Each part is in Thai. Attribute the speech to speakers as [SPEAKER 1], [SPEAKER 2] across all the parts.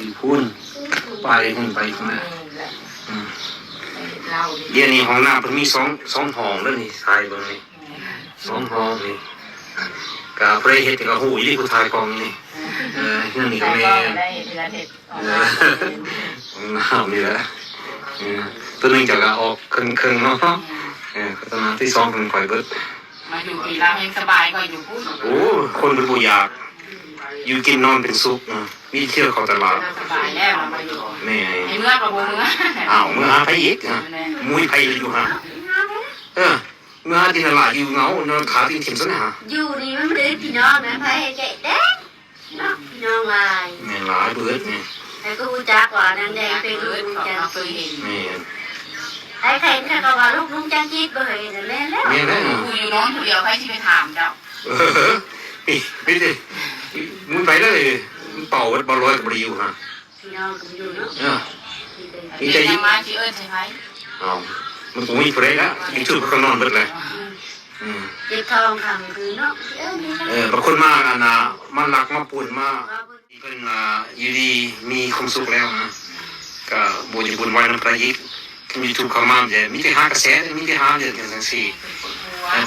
[SPEAKER 1] อยู่พุ่นไปหุ่นไปข้างหน้าเดี๋ยวนี้ห้องน้ำมันมีสองห้องแล้วนี่ทายเบิ่งนี่2 ห้องนี่ก็เพื่อเฮ็ดก็ฮู้อีหลีผู้ทายกองนี่นั่นนี่ก็แม่น้ำนี่แหละตัวนึงจะออกครึ่งๆเนาะตัวนั้นที่2เป็นข่อยเบิด
[SPEAKER 2] มาอยู่ปีละยังสบายกว่าอยู่พุ่น
[SPEAKER 1] โอ้คนเป็นผู้อยากอยู่กินนอนเป็นสุขมีเที่ยวเข้าตลาด
[SPEAKER 2] สบายแล้วมาอยู่
[SPEAKER 1] แม่
[SPEAKER 2] ไอ้เมื่อกับเมื่อ
[SPEAKER 1] เมื่อหาไปอีกมุ้ยไปอยู่ฮะเมื่อที่ตลาดอยู่เงานอนขาตีนเข็มซะนะฮะ
[SPEAKER 3] อยู่นี่มันไม่ได้พี่น้องนะไปแก่เด็กพี่น้องลาย
[SPEAKER 1] แม่หลายเบิดนี่
[SPEAKER 3] แต่ก็รู้จักว่านางแดงเป็นลูกลุงจันทร์
[SPEAKER 1] แม่
[SPEAKER 3] ไอ้ใครเนี่ยก็ว่าลูกลุงจันทร์คิดเบื่อแม่แล้ว
[SPEAKER 1] แม่แล้ว
[SPEAKER 2] อยู่น้องคนเดียวใครที่ไปถามเจ้า
[SPEAKER 1] ไม่ได้มุ้ยไปเลยเป่าวัดบอลลอยกับบริวฮะ
[SPEAKER 3] พี่น้องกับอยู่เนาะ
[SPEAKER 2] มีใจยิ่งมาที่ใช่ไหม
[SPEAKER 1] มันคงมีเพลงละมีชุดก็นอนเบิดเลย
[SPEAKER 3] เจ็บทองคำคือเนาะ
[SPEAKER 1] บางคนมากมันรักมาปุ่นมากเพิ่นอยู่ดีมีความสุขแล้วนะก็บุญบุญไว้น้ำประยิกมีทุกข์เข้ามาจะมีแต่หากระแสมีแต่หาเรื่องจังซี่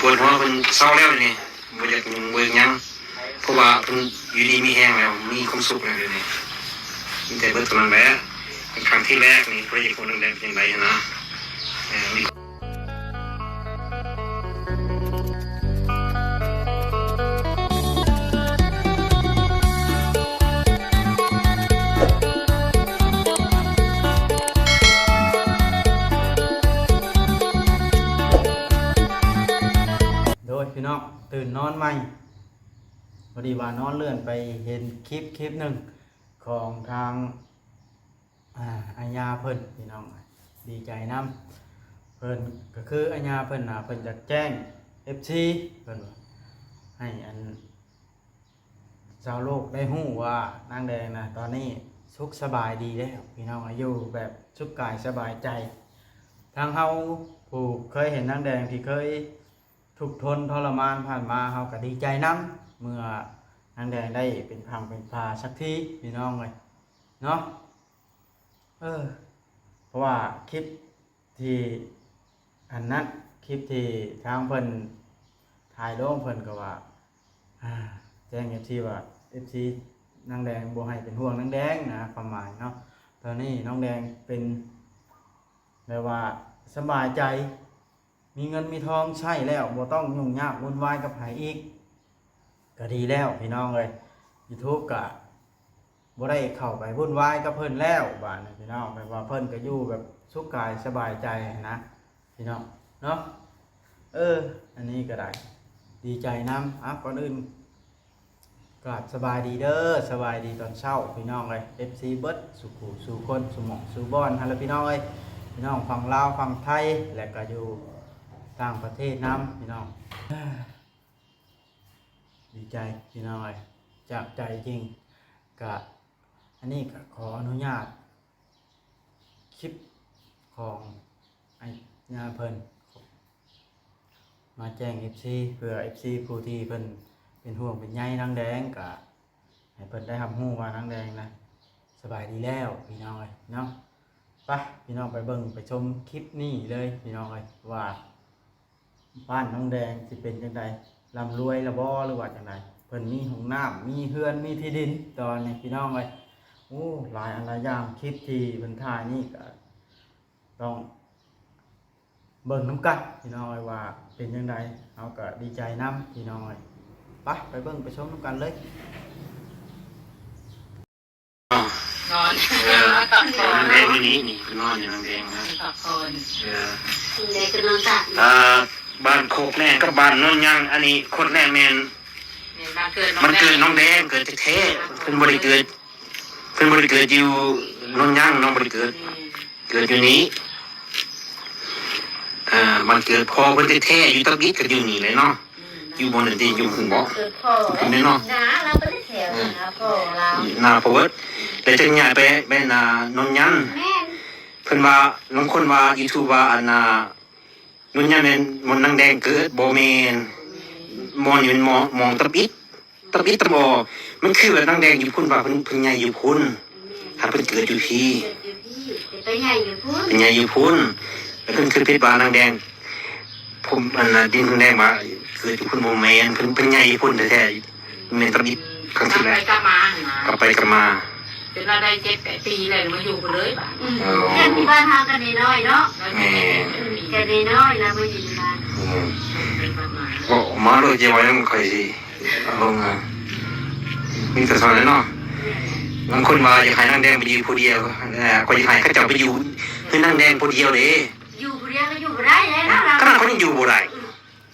[SPEAKER 1] ปวดหัวเพิ่นเศร้าแล้วนี่บ่อยากเบิ่งหยังเพราะว่าเพิ่นอยู่ดีมีแห้งแล้วมีความสุขแล้วเดี๋ยวนี้มีแต่เบิดตอนนั้นแหละครั้งที่แรกนี่ประยิกคนนึงได้เป็นไดนะ
[SPEAKER 4] พี่น้องตื่นนอนใหม่พอดีว่านอนเลื่อนไปเห็นคลิปหนึ่งของทางอาญาเพิ่นพี่น้องดีใจน้ำเพิ่นก็คืออาญาเพิ่นเพิ่นจะแจ้ง FC เพิ่นให้ชาวโลกได้ฮู้ว่านางแดงนะตอนนี้สุขสบายดีแล้วพี่น้องอยู่แบบสุขกายสบายใจทางเฮาผู้เคยเห็นนางแดงที่เคยทุกทนทรมานผ่านมาเขาก็ดีใจน้ำเมื่อนางแดงได้เป็นพังเป็นพาสักทีพี่น้องเลยเนาะเพราะว่าคลิปที่อันนั้นคลิปที่ทางเพิ่นถ่ายลงเพิ่นก็ว่าแจ้งFCว่าFCนางแดงบ่ให้เป็นห่วงนางแดงนะความหมายเนาะตอนนี้น้องแดงเป็นแบบว่าสบายใจมีเงินมีทองใช้แล้วบ่ต้องยุ่งยากวุ่นวายกับไผอีกก็ดีแล้วพี่น้องเลย YouTube ก็บ่ได้เข้าไปวุ่นวายกับเพิ่นแล้วบาดนี้พี่น้องแบบว่าเพิ่นก็อยู่แบบสุขกายสบายใจนะพี่น้องเนาะอันนี้ก็ได้ดีใจนํก่อนอื่นก็สบายดีเด้อสบายดีตอนเช้าพี่น้องเลย FC เบิดสุขุสู่คนสุหมองสู่บอนฮัลโหลพี่น้องเอ้ยพี่น้องฝั่งลาวฝั่งไทยและก็อยู่ต่างประเทศน้ำพี่น้องดีใจพี่น้องเลยจากใจจริงกับอันนี้ก็ขออนุญาตคลิปของไอ้ญาเพิ่นมาแจ้ง FC เพื่อ FC ผู้ที่เพิ่นเป็นห่วงเป็นใยนางแดงกับให้เพิ่นได้รับรู้ว่านางแดงนะสบายดีแล้วพี่น้องเลยเนาะไปพี่น้องไปเบิ่งไปชมคลิปนี้เลยพี่น้องเลยว่าบ้านน้องแดงสิเป็นจังไดร่ำรวยละบ่หรือว่าจังไดเพิ่นมีห้องน้ำมีเฮือนมีที่ดินตอนนี้พี่น้องเลยโอ้หลายอันหลายอย่างคลิปที่เพิ่นถ่ายนี่ก็ต้องเบิ่งน้ำกันพี่น้องเลยว่าเป็นจังไดเฮาก็ดีใจนำพี่น้องเลยไปเบิ่งไปชมน้ำกันเลย
[SPEAKER 2] นอน
[SPEAKER 1] ตักนแดงนี่นอนอยู่นางแดงนะ
[SPEAKER 2] ตัก
[SPEAKER 3] เด็กก็นอนตัก
[SPEAKER 1] บ้านโคกแน่กับบ้านน้องยังอันนี้โคตรแน่แมนมันเกิดน้องแดงเกิดแท้เพิ่นบ่ได้เกิดอยู่น้องยังน้องบ่ได้เกิดอยู่นี้มันเกิดพอเพิ่นแท้อยู่ตะกี้ก็อยู่นี่เลยเนาะอยู่บนที่อยู่ขึ้นบ่ขึ้นเนาะ
[SPEAKER 3] เราไปแถวนะพ่อเรา
[SPEAKER 1] หน้าพอเวิร์ดแต่จังใหญ่ไปน้องยังเพิ่นว่าบางคนว่า YouTube ว่าอันนุ่นยันเป็นมนนางแดงเกิดโบเมนมอนอยู่เป็นมองตะปิดตะบอมันคือแบบนางแดงอยู่พุ่นว่าเพิ่นใหญ่อยู่พุ่นห เพิ่นเกิดอยู่พี่
[SPEAKER 3] เกิดอยู่พี่ไปใหญ่อยู่พุ่น
[SPEAKER 1] เป็นไงอยู่พุ่นแล้วเพิ่นคือเพชรบานางแดงผมอันน่ะดินแดงมาเกิดอยู่พุ่นโมเมนเพิ่นเป็นไงอยู่พุ่นแท้ๆเมนตะบิดครั้งที่แรก
[SPEAKER 2] กลับมาหาก
[SPEAKER 1] ลับไปกลับมา
[SPEAKER 2] เป็นเราได้7-8 ปีเลยมาอยู่กันเลยบ้าน
[SPEAKER 3] เรื่องที่บ้านทางกันน้อยเนาะ
[SPEAKER 2] เราจะได้มี
[SPEAKER 3] กันน้อยแล้วมาอยู่ในบ้าน
[SPEAKER 2] เป็นประมาณ
[SPEAKER 1] ก็มาโดยเจไว้นำค่อยสิลงมีแต่สอนเนาะบางคนว่าอยากให้นางแดงไปอยู่ผู้เดียวก็อยากให้เขาเจ้าไปอยู่คือนางแดงผู้เดียวเด้
[SPEAKER 3] อยู่ผู้เดียวก็อยู่บ่ได้เลยนะเรา
[SPEAKER 1] ขนาดเขายังอยู่บ่ได้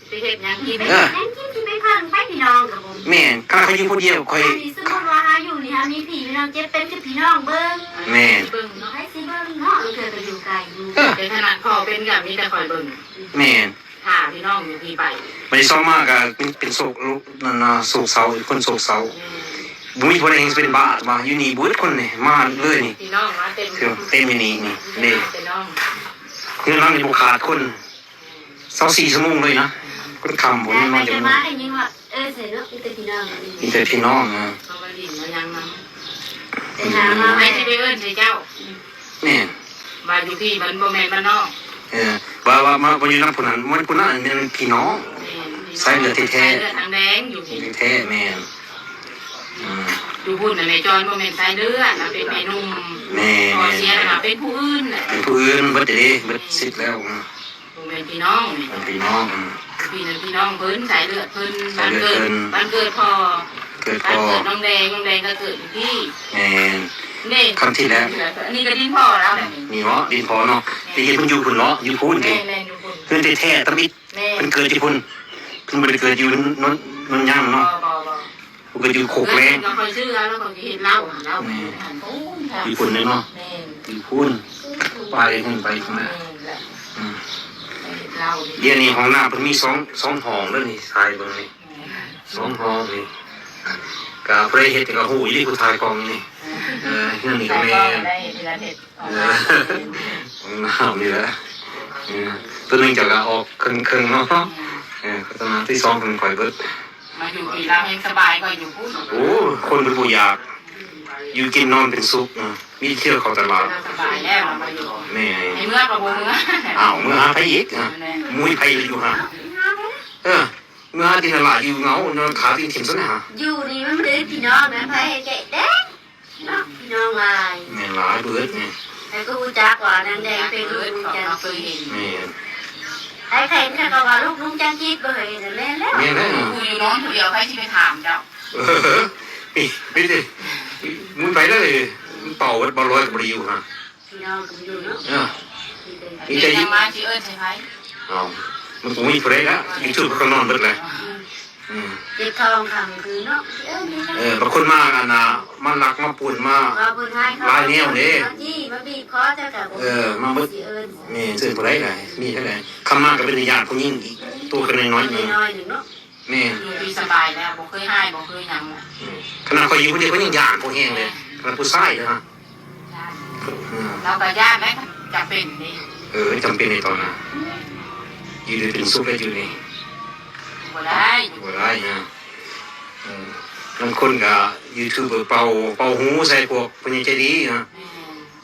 [SPEAKER 2] ไปเฮ็ดหยังกิน
[SPEAKER 3] ไปนั่งกินที่ไปพังไปพี่น้องกับผม
[SPEAKER 1] แม่นขนาดเขาอยู่ผู้เดียวค่อย
[SPEAKER 3] อันนี้สมมติว่าหาอยู่นี่ฮะมีพี่น้องเจ็บเป็นกับพี่น้องเบิ่ง
[SPEAKER 1] แม่น
[SPEAKER 2] เบิ่งเนาะ
[SPEAKER 3] ให้สิเบิ่งเนาะเธอก็อยู่ไกลอยู่
[SPEAKER 2] แต่ขนาดพ่อเป็นกับมีแต่คอยเบิ่ง
[SPEAKER 1] แม่น
[SPEAKER 2] ถ้าพี่น้องอยู่พี่ไป
[SPEAKER 1] บ่ได้ซ้อมมากก็เป็นโศกนั่นน่ะโศกเศร้าคนโศกเศร้าบ่มีผู้ใดเห็นเป็นบ้ามาอยู่นี่เบิดคนนี่มาเลยนี่
[SPEAKER 2] พี่น้องมาเต็ม
[SPEAKER 1] คือเต็มอยู่นี่นี่เด้
[SPEAKER 2] เป็นน้อง
[SPEAKER 1] เงินร้านนี่บ่ขาดคน24ชั่วโมงเลยนะคนคำบ่
[SPEAKER 3] แต่
[SPEAKER 1] น
[SPEAKER 3] ไป
[SPEAKER 1] อนจั
[SPEAKER 3] จะ
[SPEAKER 1] ง
[SPEAKER 3] มาได้ยินว่าเสร็จแล้วมีแต่พี่น้อง
[SPEAKER 1] มีแต่พี่น้องนะ
[SPEAKER 2] เขามาดินมายังมั้ง
[SPEAKER 3] แต่หามา
[SPEAKER 2] ไม่
[SPEAKER 3] ไม่
[SPEAKER 2] ใช่ไปเอิ้นใช่เจ้า
[SPEAKER 1] แม่น
[SPEAKER 2] มาอยู่พี่มันบ่แม่นบ้านนอก
[SPEAKER 1] ว่ามาบ่อยู่นำผู้นั้นมันผู้นั้นเป็นพี่น้องสายเลือดแท้
[SPEAKER 2] สายเลือดทางแดงอยู่พี่
[SPEAKER 1] แท้แม่นอืม
[SPEAKER 2] อยู่พุ่นน่ะแม่จอนบ่แม่นสายเลือดน่ะเป็นแม่นุ่ม
[SPEAKER 1] แม่
[SPEAKER 2] พอเสียน่ะเป็นผู้อื่นน่ะ
[SPEAKER 1] เป็นผู้อื่นเบิดเด้เบิดสิทธิ์แล้ว
[SPEAKER 2] บ่แม่นพี่น้องนี่
[SPEAKER 1] เป็นพี่น้อง
[SPEAKER 2] พี่นั่นพี่น้องเพิ่นสายเลือดเพิ่นบ้านเกิดพอ
[SPEAKER 1] เกิด
[SPEAKER 2] บ้า
[SPEAKER 1] พ่
[SPEAKER 2] น
[SPEAKER 1] อ
[SPEAKER 2] เกิดน้องแดงก็เกิดอยู่ที่
[SPEAKER 1] แม่น
[SPEAKER 2] นี่
[SPEAKER 1] คำที่แล้ว
[SPEAKER 2] อันนี้ก็ดินพ่อแล้วแบบนี้
[SPEAKER 1] นี่เนาะดินพอเนาะที่เพิ่นอยู่พุ่นเนาะอยู่พุ่น
[SPEAKER 2] แม่
[SPEAKER 1] เด้
[SPEAKER 2] แม่อยู่พุ่น
[SPEAKER 1] เพิ่นแท้ๆตะบิด
[SPEAKER 2] แม่
[SPEAKER 1] เพิ่นเกิดที่พุ่นเพิ่นบ่ได้เกิดอยู่นนย่างเนาะ
[SPEAKER 2] บ่
[SPEAKER 1] เพิ่นเกิดอยู่โคกแรง
[SPEAKER 2] ก็คอยชื่อแล้วก็สิเห็นเล่าหันพุ่นค่ะ
[SPEAKER 1] อยู่พุ่นเลยเนาะ
[SPEAKER 2] แม่
[SPEAKER 1] อยู่พุ่นไปขึ้นไปข้างหน้าอืม
[SPEAKER 2] เล่า
[SPEAKER 1] เดี๋ยวนี้ห้องน้ำเพิ่นมีสองห้องเด้อนี่ทายเบิ่งนี่2ห้องนี่ก็บ่ได้เฮ็ดก็ฮู้อีหลีผู้ทายกองนี่เรื่องนี้ก็แม่
[SPEAKER 2] ได้เดือนเห็ด
[SPEAKER 1] ห้องน้ำนี่แหละตัวหนึงจะก็ออกครึ่งๆเนาะก็ตอนนั้นที่2เพิ่นค่อยเบิด
[SPEAKER 2] มาอยู่ปีเราเองสบายกว่าอยู่พุ่น
[SPEAKER 1] โอ้คนเป็นผู้อยากอยู่กินนอนเป็นสุขมีเที่ยวเข้าตลาด
[SPEAKER 2] สบายแล้วมาอยู่
[SPEAKER 1] แม่
[SPEAKER 2] ในเมื่อกับเมื่อ
[SPEAKER 1] อ้าวเมื่อหาไปอีกมุ้ยไปอยู่ห่าเมื่อหาที่ตลาดอยู่เงานอนขาที่ถิ่มซะนะฮะ
[SPEAKER 3] อยู่นี่มันไม่ได้พี่น้องนะไปให้แกะแดงเนาะพี่น้องลาย
[SPEAKER 1] แม่หลายเบิดแม่
[SPEAKER 3] แต่ก็รู้จักว่านางแดงเป็น
[SPEAKER 2] เกิ
[SPEAKER 3] ลู
[SPEAKER 2] ด
[SPEAKER 3] ก
[SPEAKER 2] ข
[SPEAKER 3] ลุ
[SPEAKER 2] อง
[SPEAKER 3] งจัน
[SPEAKER 2] เราเคยเห็น
[SPEAKER 1] แม่
[SPEAKER 3] ไอ้ใครเนี่ยก็ว่าลูกลุงจันจีดเบื่อนั่นแหละแล้ว
[SPEAKER 1] แม่นะ
[SPEAKER 2] กูอยู่น้องผู้เดียวใครที่ไปถามเจ้า
[SPEAKER 1] นี่ไม่ได้มุ้ยไปเลยเป่าวัดบอลลอยกับบริวฮะ
[SPEAKER 3] พี่น้องก็อยู่เนาะ
[SPEAKER 2] มีใจยังมาที่เอิ้นใช่ไหม
[SPEAKER 1] อ้าวมันคงมีเพลงละยูทูบก็นอนเบิดเลย
[SPEAKER 3] เจ็บทองคำคือเนาะนี่นะ
[SPEAKER 1] บางคนมาอันน่ะมาลักมาปุ่นมา
[SPEAKER 3] ว่าเพิ่นให้เขาจี้มาบีบคอเจ้ากับ
[SPEAKER 1] มาเบิด
[SPEAKER 3] สิเอิ้น
[SPEAKER 1] นี่ซื้อเพลงเลยมีเท่าไหร่คำมากก็เป็นญาติผู้หญิงอีกตัวกันน้อยๆนึง
[SPEAKER 3] น้อยหนึ่งเนาะ
[SPEAKER 1] แม่
[SPEAKER 2] อยู่ดีสบายแล้วบ่เคยให้บ่เคยหยัง
[SPEAKER 1] ขนาดเขาอยู่คนเดียวเขายังย่างพวกแห้งเลยขนาดผู้ชายนะฮะ
[SPEAKER 2] เราก็ญาติไหมจะเป็นนี่
[SPEAKER 1] จำเป็นในตอนนั้นอยู่ในเป็นซุปได้อยู่นี่
[SPEAKER 2] บ่ได้
[SPEAKER 1] หัวไรนะบางคนก็ยูทูบเบอร์เป่าหูใส่พวกพญาใจดีนะ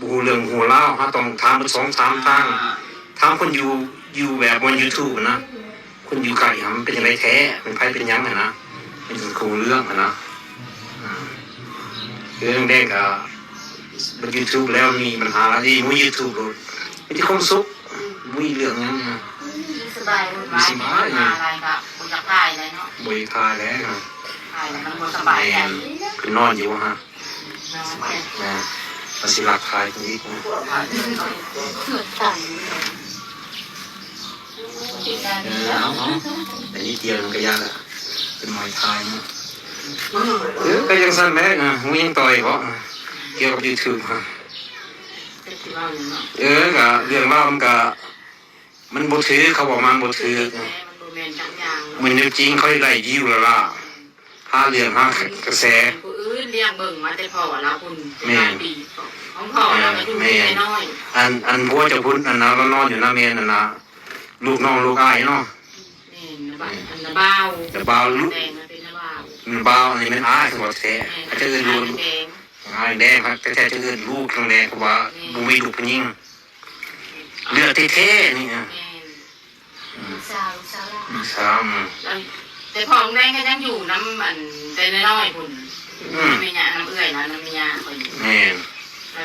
[SPEAKER 1] บูเรื่องหัวเล่าฮะต้องถามเป็น2-3ทางถามคนอยู่แบบบนยูทูบนะคนอยู่ไกลมันเป็นยังไงแท้เป็นไพ่เป็นยังไงนะเป็นครูเรื่องนะเรื่องแรกก็บนยูทูบแล้วมีปัญหาที่มุ้ยยูทูบไม่ที่ความสุขมุ้ยเรื่องนั้นนะ
[SPEAKER 3] สบาย
[SPEAKER 2] มาอะไรก็บ่อยากได้เลยเนาะ
[SPEAKER 1] บริทายแล้วนะ
[SPEAKER 2] ได้มันบ่สบายใจ
[SPEAKER 1] คือนอนอยู่ฮะนะภาษีหลักทายตรงนี้นะ
[SPEAKER 3] ต่าง
[SPEAKER 1] เอาแต่นี่เดียวมันก็ยากละเป็นมวยไทยนะก็ยังสั้นแม่นะมึงยังต่อยเพราะเกี่ยวกับยูทูบฮะก็เรื่องเล่ามันบ่ถือเขาบอกมันบ่ถือมันจริงเขาได้ยิวแล้วล่ะหาเรื่องหากระแส
[SPEAKER 2] ผู้อื่นเลี้ยงเบิ่งมาแต่พ่อเราคุณปีของพ่อเราก็อยู่น้อย
[SPEAKER 1] อันพวกจะพุ่นอันนั้นเรานอนอยู่หน้าเมนอันนะลูกน้องลูกอ้ายเนาะ
[SPEAKER 2] นี่นะบ้าว
[SPEAKER 1] แต่บ่าวลูก
[SPEAKER 2] แดงเป็นบ้าว
[SPEAKER 1] มันบ่าวอันนี้มันอ้ายสมบัติแท้อาจจะเอิ้นลูก แดงครับแต่จะเอื่นลูกทางแดงเพราะว่าบุมีลูกเป็นยิ่งเลือดเท่ๆนี่นะ
[SPEAKER 2] แม่น
[SPEAKER 3] ลูกสาวล่ะ
[SPEAKER 1] ซ้
[SPEAKER 2] แต่พอน้องแดงก็ยังอยู่น้ำมันแต่น้อยๆพุ่นมีญาน้ำเอื้อยนะน้ำมีญาคอยอยู่
[SPEAKER 1] ำแม่น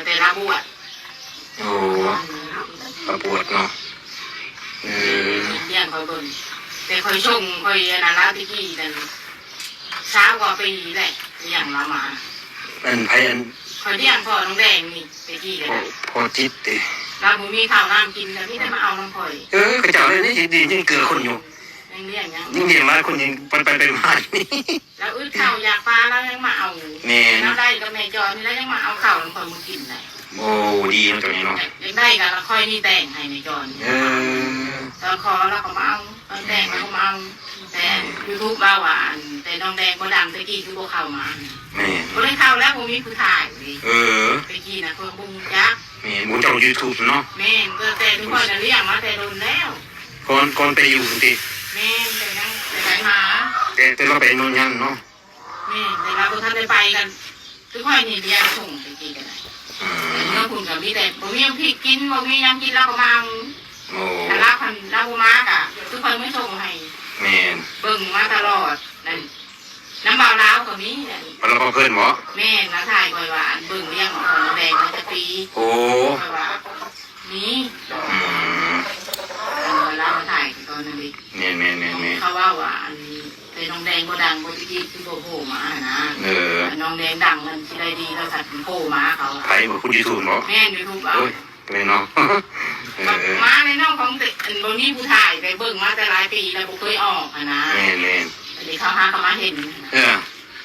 [SPEAKER 2] แต่ละบวช
[SPEAKER 1] โอ้ประปวดเนาะ
[SPEAKER 2] เลี้ยงคอยเบิ่งแต่คอยชงคอยนาราติกี้นั่นเช้ากว่าปีแหละเลี้ยงเรามา
[SPEAKER 1] อันไผอัน
[SPEAKER 2] คอยเลี้ยงพ่อน้องแดงนี่ตะกี้เลยนะ
[SPEAKER 1] พอจิตเด้
[SPEAKER 2] เราบ่มีข้าวน้ำกินแล้วพี่ได้มาเอาน้ำคอย
[SPEAKER 1] กระเจ้าเลยนี่ดียังเกลือคนอยู่
[SPEAKER 2] ยังเลี้ยงยัง
[SPEAKER 1] ยิ่งเลี้ยงร้ายคนยิ่งไปมานี่
[SPEAKER 2] แล้วอึดข้าวอยากปลาแล้วยังมาเอา
[SPEAKER 1] แม่น
[SPEAKER 2] แล้วได้กับแม่จอนี่แล้วยังมาเอาข้าวน้ำคอยมากินได้
[SPEAKER 1] โอ้ดีมันตัวนี้เนาะ
[SPEAKER 2] ยังได้กันแล้วค่อยนี่แต่งให้แม่จอน ตอนคอเราก็มาเอาตอนแดงเราก็มาเอาแต่ยูทูบเราอ่ะแต่น้องแดงก็ดังตะกี้คือพวกเข้ามา
[SPEAKER 1] แม่
[SPEAKER 2] ก็เลยเข้าแล้วผมมีผู้ถ่ายเลย
[SPEAKER 1] อ
[SPEAKER 2] ตะกี้นะคนบุ้งยักษ์
[SPEAKER 1] แม่บุญเจ้า YouTube เนาะ
[SPEAKER 2] แม่ก็แต่ทุกคนเรียกมาแต่โดนแล้ว
[SPEAKER 1] ก่อนไปอยู่สิ
[SPEAKER 2] แม่แต่นั่งแต่ไปหา
[SPEAKER 1] แต่เราไปนู่นยังเนาะ
[SPEAKER 2] แม่แต่เราก็ท่านได้ไปกันทุกคนนี่เรียกส่งตะกี้กันเมื่อคุณกับพี่แต่ผมมีพริกกินผมมียังกินเราก็มา
[SPEAKER 1] โอ้
[SPEAKER 2] แต่ลาพันลาบูมากอ่ะทุกคนไม่ส่งให้
[SPEAKER 1] แม่น
[SPEAKER 2] เบิ่งมาตลอดนั่นน้ำเบาล้าวก็มี
[SPEAKER 1] เราก็เพิ่นบ่
[SPEAKER 2] แม่น้าถ่ายก่อยว่าเบิ่งเลี้ยงของแดงมันจะปี
[SPEAKER 1] โอ้
[SPEAKER 2] ก่อยว่านี่
[SPEAKER 1] อืม
[SPEAKER 2] เราถ่ายตอนนั้นดิ
[SPEAKER 1] แม่น
[SPEAKER 2] เขาว่าอันแต่น้องแดงก็ดังก็ที่คือโผล่มานะ น้องแดงดังมันที่ได้ดีเราสัตว์โผล่มาเขา
[SPEAKER 1] ไผบ่คุณ YouTube บ่
[SPEAKER 2] แม่ยูทูบเอา
[SPEAKER 1] โอ้ยเลยเนาะ
[SPEAKER 2] มาในน้องของติอันบนนี้ผู้ถ่ายไปเบิ่งมาแต่หลายปีแล้วบ่เคยออกนะ
[SPEAKER 1] แม่น
[SPEAKER 2] เดี๋ยวเขาหาเขามาเห็น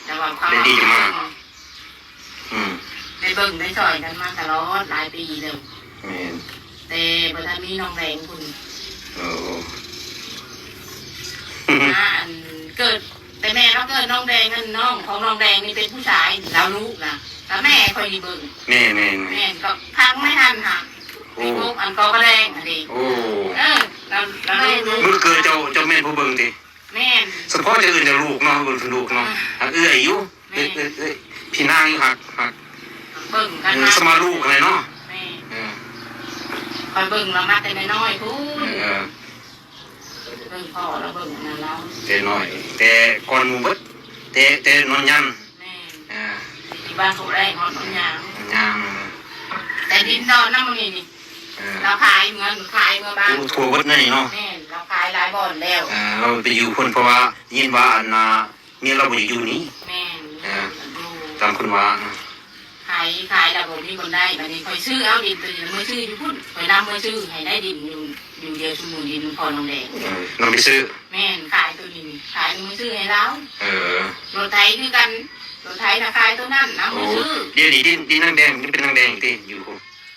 [SPEAKER 2] แต่ว่าเขา
[SPEAKER 1] ได้ดีมาก อืม
[SPEAKER 2] ได้เบิ่งได้ช่อยกันมาตลอดหลายปีเลย
[SPEAKER 1] แม่น
[SPEAKER 2] แต่ประธานมีน้องแดงคุณ
[SPEAKER 1] โอ้
[SPEAKER 2] นะอันเกิดแต่แม่เราเกิดน้องแดงนั่นน้องของน้องแดงนี่เป็นผู้ชายเรารู้นะแต่แม่คอยดีเบิ่ง
[SPEAKER 1] แม่
[SPEAKER 2] แม่ก็พังไม่ทันค่ะไอ้พวกอันกอกระแดงอันนี้
[SPEAKER 1] โอ้
[SPEAKER 2] เรารู้
[SPEAKER 1] มึงเกิดเจ้าแม่นผู้เบิ่งติ
[SPEAKER 2] แม่
[SPEAKER 1] เฉพาะจะอื่นจะลูกเนาะเบิ่งลูกเนาะเอื้อยอยู่พี่นางอยู่หัก
[SPEAKER 2] เบิ่งกัน
[SPEAKER 1] สมาลูกอะไรเนาะ
[SPEAKER 2] แม่คอยเบิ่งเรามาแต่น้อยพูดเบิ่งพ่อเราเบิ่งนั่นแล้ว
[SPEAKER 1] แต่น้อยแต่ก่อนหมู่เบิดแต่นอนยัน
[SPEAKER 2] แม่ที่บ้านเขาแรงหอดต้นยาง
[SPEAKER 1] ยัง
[SPEAKER 2] แต่ดินดอนน้ำมันนี่เราขายเงินขายเมื่อบ้าน
[SPEAKER 1] ทัวเบิดนั่นนี่เนาะ
[SPEAKER 2] แม่เราขายหลายบ่อนแล้ว
[SPEAKER 1] เราไปอยู่คนเพราะว่ายินว่าอันเมียเราบ่อยู่นี่
[SPEAKER 2] แม่ดู
[SPEAKER 1] ตามคุณว่า
[SPEAKER 2] ขายแล้วผมมีคนได้บัดนี้คอยซื้อเอาดินตัวนี้มือซื้ออยู่พุ่นคอยนำมือซื้อให้ได้ดินอยู่เดียวชุมนุมดินพอน้องแดง
[SPEAKER 1] น้องไปซื้อ
[SPEAKER 2] แม่ขายตัวนี้ขายมือซื้อให้เรา รถไถคือกันรถไถนะขายตัวนั้นนะมือซื้อ
[SPEAKER 1] เดี๋ยวนี้ดินนางแดงนี่เป็นนางแดงที่อยู่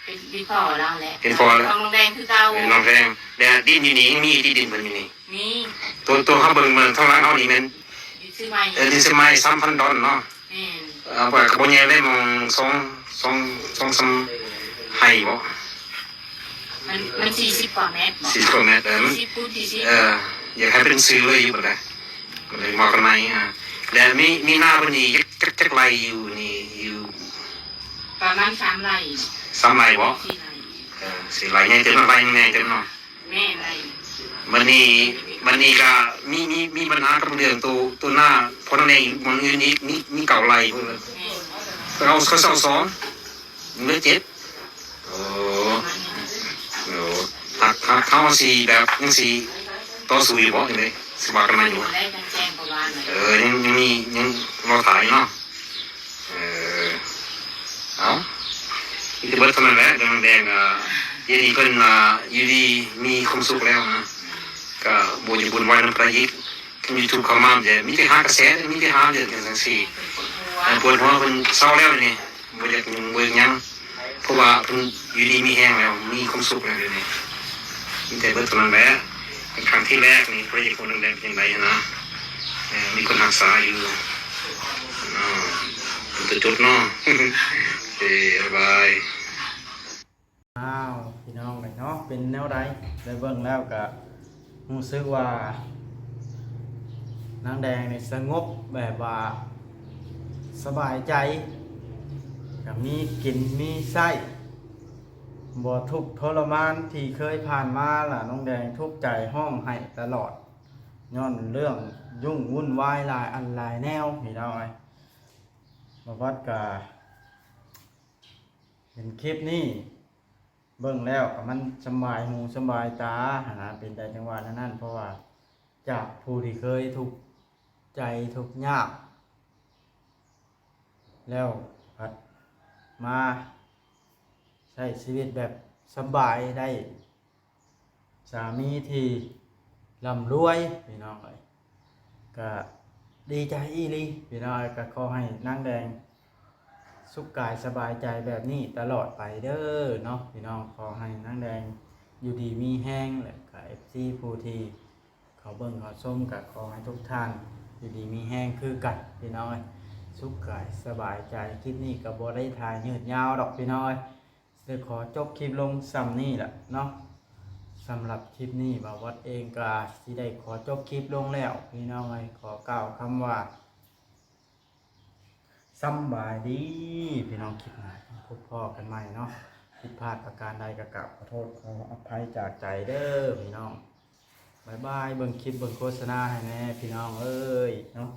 [SPEAKER 2] เป็นดินพ่อเราแหละ
[SPEAKER 1] เป็นพ่อแล้ว
[SPEAKER 2] ของน้องแดงคือเก่า
[SPEAKER 1] น้องแดงแต่ดินอยู่นี่มีที่ดินมันอยู่นี่
[SPEAKER 2] มี
[SPEAKER 1] ตัวเขาเบิ่งมันเท่านั้นเอานี่มัน
[SPEAKER 2] อยู่ซื้อใหม่
[SPEAKER 1] ดินสมัย3,000 ดอลเนาะ
[SPEAKER 2] แม่
[SPEAKER 1] เอาไปกระบวนแย่ได้มองสองให้บ่
[SPEAKER 2] มัน40 กว่าเมตร
[SPEAKER 1] 40 กว่าเมตร
[SPEAKER 2] 40 คูณ40
[SPEAKER 1] อยากให้เป็นซื้อเลยอยู่บ่ได้ก็เลยมากันไหนแล้วมีหน้าเพิ่นนี่จักไรอยู่นี่อยู่
[SPEAKER 2] ประมาณ3 ไร่
[SPEAKER 1] 3ไรบ่
[SPEAKER 2] 4 ไร่
[SPEAKER 1] สิไรใหญ่เต็มไรใหญ่เต็มเนาะ
[SPEAKER 2] แม่ไร่
[SPEAKER 1] วันนี้ก็มีปัญหากับเรื่องตัวหน้าเพราะนั่นเองมันอื่นนี้มีเก่าไรเพิ่น
[SPEAKER 2] แม่
[SPEAKER 1] เขา2เหลือ7โอ้ หักเข้าสีแบบยังสีต่อสู้อยู่บ่เห็นไหมสบายกันมาอยู่
[SPEAKER 2] ได้แจ้งประมาณนั้น
[SPEAKER 1] ยังมียังรอถ่ายเนาะเอาที่เบิร์ดเท่านั้นแหละแดงยีดีเพิ่นอยู่ดีมีความสุขแล้วนะก็บุญบุญไว้น้ำประยิกมีทุกข้ามาจะมีแต่หากระแสมีแต่หาเดือดกันทั้งสี่ปวดหัวเพิ่นเศร้าแล้วนี่บ่อยากยังเพราะว่าเพิ่นอยู่ดีมีแห้งแล้วมีความสุขแล้วเดี๋ยวนี้มีแต่เบิดเท่านั้นแหละครั้งที่แรกนี่พระเอกคนแดงเป็นยังไงนะมีคนรักษาอยู่เป็นจุดเนาะบ๊ายบาย
[SPEAKER 4] อ้าวพี่น้องเลยเนาะเป็นแนวใดได้เบิ่งแล้วก็รู้สึกว่านางแดงนี่สงบแบบว่าสบายใจ ก็มีกินมีไส้บ่ทุกข์ทรมานที่เคยผ่านมาล่ะน้องแดงทุกข์ใจห้องให้ตลอดย้อนเรื่องยุ่งวุ่นวายหลายอันหลายแนวพี่น้องเอ้ยบ่วัดก็เห็นคลิปนี้เบิ่งแล้วก็มันสบายหูสบายตาเป็นใจจังหวะนั้นเพราะว่าจากผู้ที่เคยทุกข์ใจทุกข์ยากแล้วพัดมาใช้ชีวิตแบบสบายได้สามีที่ร่ำรวยพี่น้องเอ้ยก็ดีใจอีหลีพี่น้องก็ขอให้นางแดงสุขกายสบายใจแบบนี้ตลอดไปเด้อเนาะพี่น้องขอให้นางแดงอยู่ดีมีแห้งและก็ FC ผู้ที่เขาเบิ่งเขาชมก็ขอให้ทุกท่านอยู่ดีมีแห้งคือกันพี่น้องเอ้ยสุขกายสบายใจคลิปนี้ก็บ่ได้ถ่ายยืดยาวดอกพี่น้องเอ้ยจะขอจบคลิปลงซ้ำนี่แหละเนาะสำหรับคลิปนี้บ่าววัดเองก็สิได้ขอจบคลิปลงแล้วพี่น้องเอ้ยขอกล่าวคำว่าสำบายดีพี่น้องคลิปหน้าพบพ่อกันใหม่เนาะผิดพลาดประการใดก็กราบขอโทษขออภัยจากใจเด้อพี่น้องบ๊ายบายเบิ่งคลิปเบิ่งโฆษณาให้แน่พี่น้องเอ้ยเนาะ